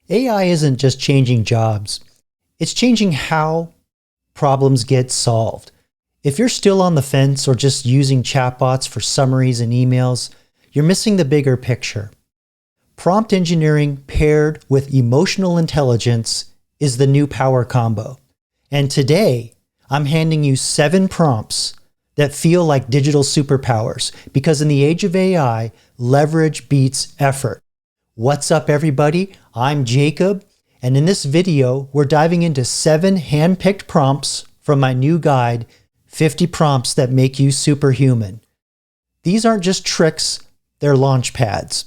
AI isn't just changing jobs. It's changing how problems get solved. If you're still on the fence or just using chatbots for summaries and emails, you're missing the bigger picture. Prompt engineering paired with emotional intelligence is the new power combo. And today, I'm handing you 7 prompts that feel like digital superpowers, because in the age of AI, leverage beats effort. What's up, everybody? I'm Jacob, and in this video, we're diving into 7 hand-picked prompts from my new guide, 50 Prompts That Make You Superhuman. These aren't just tricks, they're launch pads.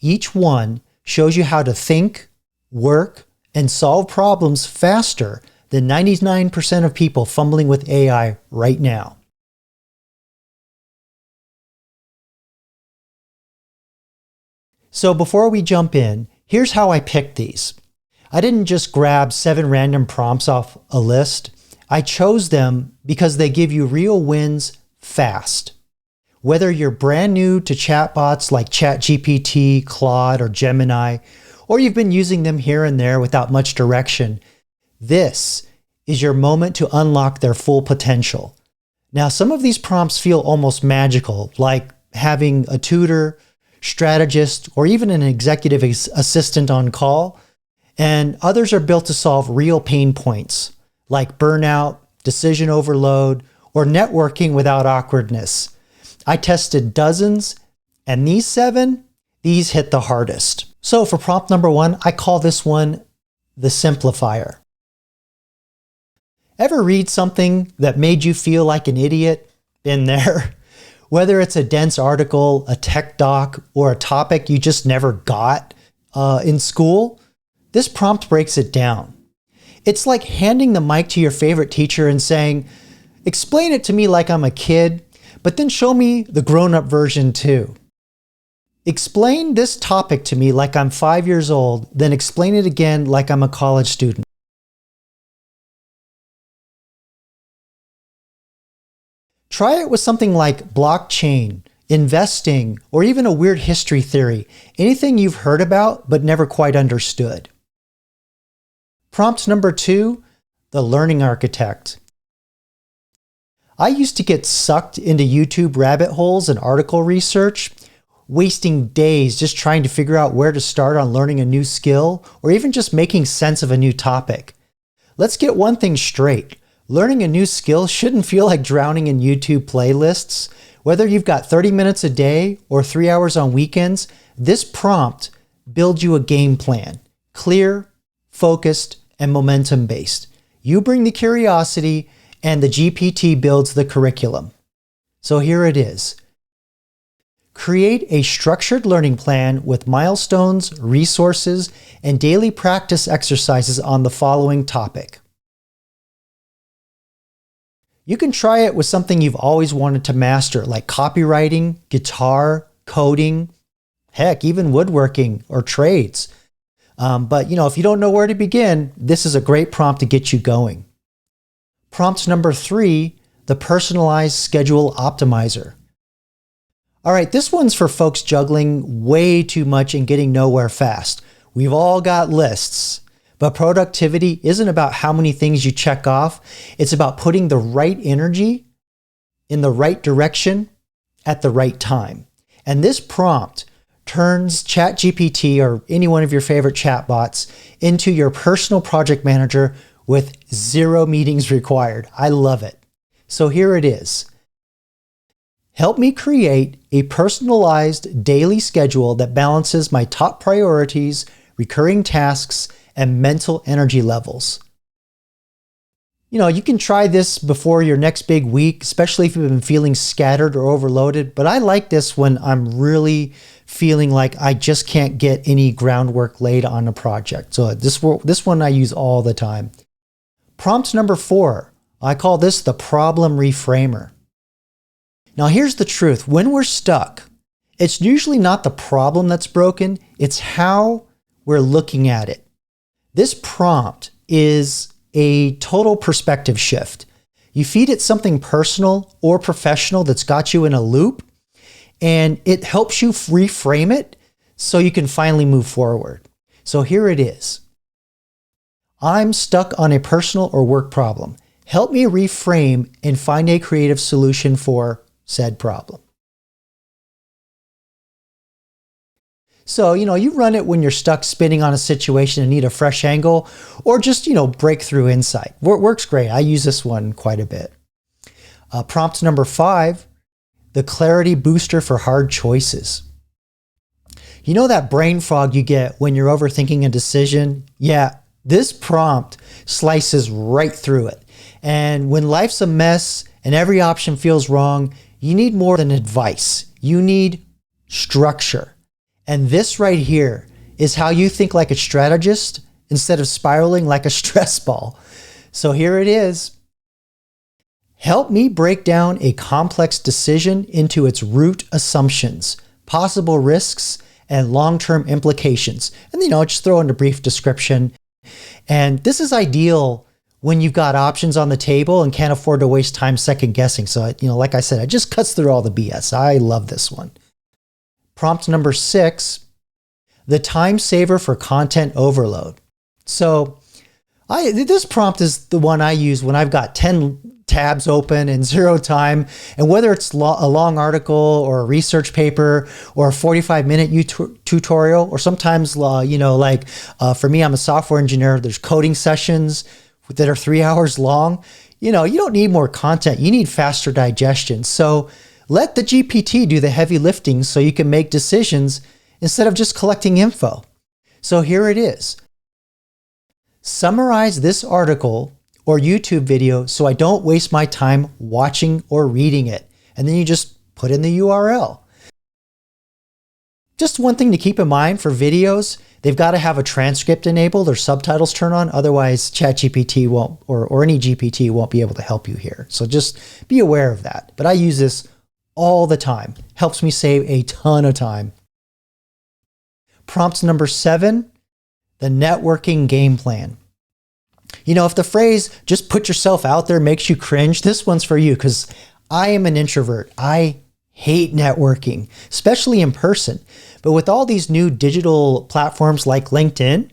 Each one shows you how to think, work, and solve problems faster than 99% of people fumbling with AI right now. So before we jump in, here's how I picked these. I didn't just grab 7 random prompts off a list. I chose them because they give you real wins fast. Whether you're brand new to chatbots like ChatGPT, Claude, or Gemini, or you've been using them here and there without much direction, this is your moment to unlock their full potential. Now, some of these prompts feel almost magical, like having a tutor, strategist, or even an executive assistant on call, and others are built to solve real pain points, like burnout, decision overload, or networking without awkwardness. I tested dozens, and these 7 hit the hardest. So for prompt number 1, I call this one the simplifier. Ever read something that made you feel like an idiot? Been there. Whether it's a dense article, a tech doc, or a topic you just never got in school, this prompt breaks it down. It's like handing the mic to your favorite teacher and saying, "Explain it to me like I'm a kid, but then show me the grown-up version too. Explain this topic to me like I'm 5 years old, then explain it again like I'm a college student." Try it with something like blockchain, investing, or even a weird history theory, anything you've heard about but never quite understood. Prompt number 2, the learning architect. I used to get sucked into YouTube rabbit holes and article research, wasting days just trying to figure out where to start on learning a new skill, or even just making sense of a new topic. Let's get one thing straight. Learning a new skill shouldn't feel like drowning in YouTube playlists. Whether you've got 30 minutes a day or 3 hours on weekends, this prompt builds you a game plan. Clear, focused, and momentum-based. You bring the curiosity, and the GPT builds the curriculum. So here it is. Create a structured learning plan with milestones, resources, and daily practice exercises on the following topic. You can try it with something you've always wanted to master, like copywriting, guitar, coding, heck, even woodworking or trades. But if you don't know where to begin, this is a great prompt to get you going. Prompt number 3, the personalized schedule optimizer. All right, this one's for folks juggling way too much and getting nowhere fast. We've all got lists. But productivity isn't about how many things you check off. It's about putting the right energy in the right direction at the right time. And this prompt turns ChatGPT or any one of your favorite chatbots into your personal project manager with 0 meetings required. I love it. So here it is. Help me create a personalized daily schedule that balances my top priorities, recurring tasks, and mental energy levels. You can try this before your next big week, especially if you've been feeling scattered or overloaded, but I like this when I'm really feeling like I just can't get any groundwork laid on a project. So this one I use all the time. Prompt number 4, I call this the problem reframer. Now here's the truth. When we're stuck, it's usually not the problem that's broken, it's how we're looking at it. This prompt is a total perspective shift. You feed it something personal or professional that's got you in a loop, and it helps you reframe it so you can finally move forward. So here it is. I'm stuck on a personal or work problem. Help me reframe and find a creative solution for said problem. So, you run it when you're stuck spinning on a situation and need a fresh angle, or just, breakthrough insight. Works great. I use this one quite a bit. Prompt number 5, the clarity booster for hard choices. You know that brain fog you get when you're overthinking a decision? Yeah, this prompt slices right through it. And when life's a mess and every option feels wrong, you need more than advice. You need structure. And this right here is how you think like a strategist instead of spiraling like a stress ball. So here it is. Help me break down a complex decision into its root assumptions, possible risks, and long-term implications. And, just throw in a brief description. And this is ideal when you've got options on the table and can't afford to waste time second guessing. So, like I said, it just cuts through all the BS. I love this one. Prompt number 6, the time saver for content overload. So this prompt is the one I use when I've got 10 tabs open and 0 time. And whether it's a long article or a research paper or a 45-minute tutorial, or sometimes, for me, I'm a software engineer. There's coding sessions that are 3 hours long. You don't need more content. You need faster digestion. So let the GPT do the heavy lifting so you can make decisions instead of just collecting info. So here it is. Summarize this article or YouTube video so I don't waste my time watching or reading it. And then you just put in the URL. Just one thing to keep in mind for videos, they've got to have a transcript enabled or subtitles turned on. Otherwise, ChatGPT won't, or any GPT won't be able to help you here. So just be aware of that. But I use this all the time. Helps me save a ton of time. Prompt number 7, the networking game plan. If the phrase, just put yourself out there, makes you cringe, this one's for you, because I am an introvert. I hate networking, especially in person. But with all these new digital platforms like LinkedIn,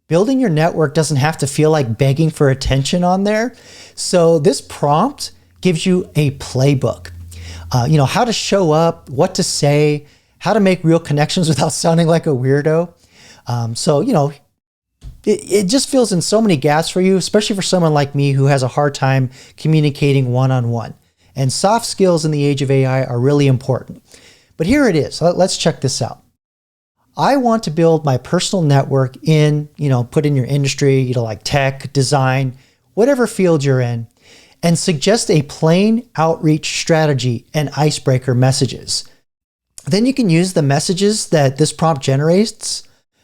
building your network doesn't have to feel like begging for attention on there. So this prompt gives you a playbook. How to show up, what to say, how to make real connections without sounding like a weirdo. It just fills in so many gaps for you, especially for someone like me who has a hard time communicating one-on-one. And soft skills in the age of AI are really important. But here it is. Let's check this out. I want to build my personal network in, put in your industry, like tech, design, whatever field you're in, and suggest a plain outreach strategy and icebreaker messages. Then you can use the messages that this prompt generates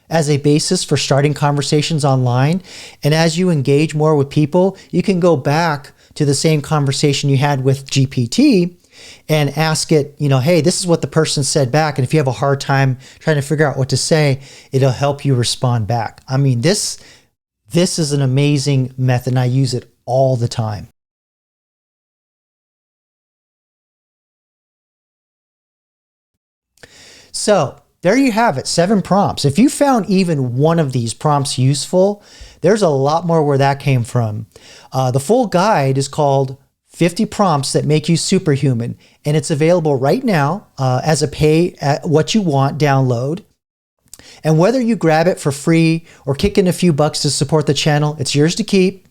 as a basis for starting conversations online. And as you engage more with people, you can go back to the same conversation you had with GPT and ask it, hey, this is what the person said back. And if you have a hard time trying to figure out what to say, it'll help you respond back. I mean, this is an amazing method, and I use it all the time. So there you have it, 7 prompts. If you found even one of these prompts useful, there's a lot more where that came from. The full guide is called 50 Prompts That Make You Superhuman, and it's available right now as a pay at what you want download. And whether you grab it for free or kick in a few bucks to support the channel, it's yours to keep.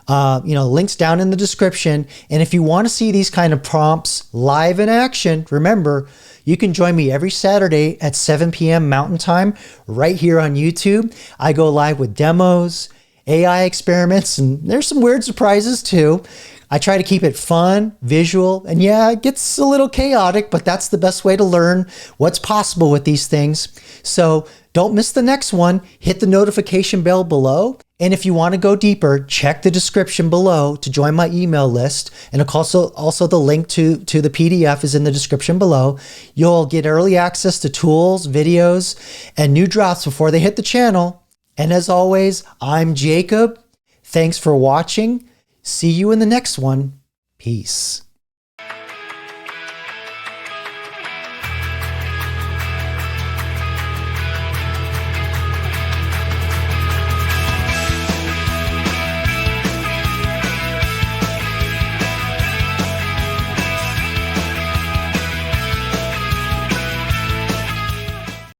Links down in the description. And if you want to see these kind of prompts live in action, remember, you can join me every Saturday at 7 p.m. Mountain Time right here on YouTube. I go live with demos, AI experiments, and there's some weird surprises too. I try to keep it fun, visual, and yeah, it gets a little chaotic, but that's the best way to learn what's possible with these things. So don't miss the next one. Hit the notification bell below. And if you want to go deeper, check the description below to join my email list. And also the link to the PDF is in the description below. You'll get early access to tools, videos, and new drops before they hit the channel. And as always, I'm Jacob. Thanks for watching. See you in the next one. Peace.